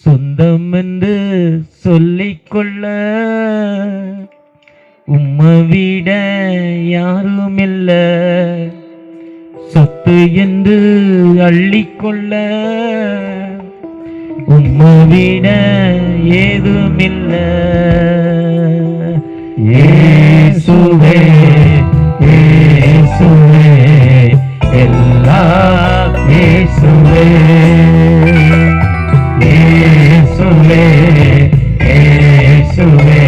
சொந்தம் என்று சொல்லிக்கொள்ள உம்மை விட யாரும் இல்ல. சொத்து என்று அள்ளிக்கொள்ள உம்மை விட ஏதும் இல்ல. இயேசுவே இயேசுவே எல்லாம் இயேசுவே இயேசுவே இயேசுவே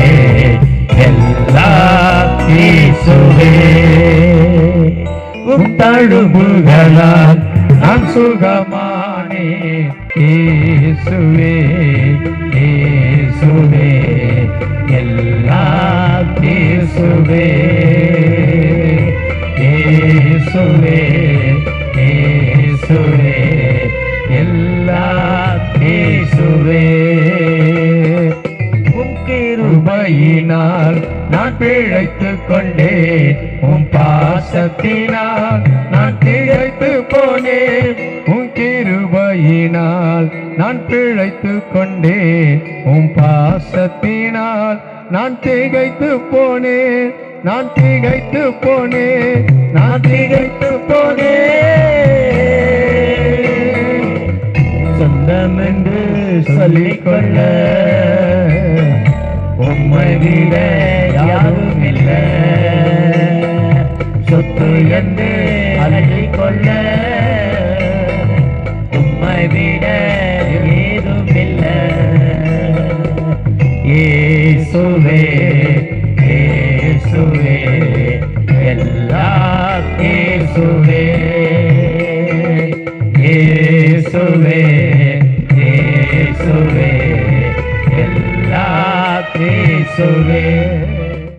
எல்லாம் இயேசுவே. உம் தழும்புகளால் நான் சுகமானேன். இயேசுவே இயேசுவே எல்லாம் இயேசுவே இயேசுவே இயேசுவே எல்லாம் இயேசுவே. உம் கிருபையினால் நான் பிழைத்துக் கொண்டேன். உம் பாசத்தினால் நான் திகைத்து போனேன். உம் கிருபையினால் நான் பிழைத்துக் கொண்டேன். உம் பாசத்தினால் நான் திகைத்து போனேன். நான் திகைத்து போனேன். நான் திகைத்து போனேன். சொந்தம் என்று சொல்லிக்கொள்ள உம்மை விட யாரும் இல்ல. சொத்து என்று அள்ளிக்கொள்ள உம்மை விட ஏதும் இல்ல. இயேசுவே இயேசுவே எல்லாம் இயேசுவே இயேசுவே இயேசுவே எல்லாம் இயேசுவே.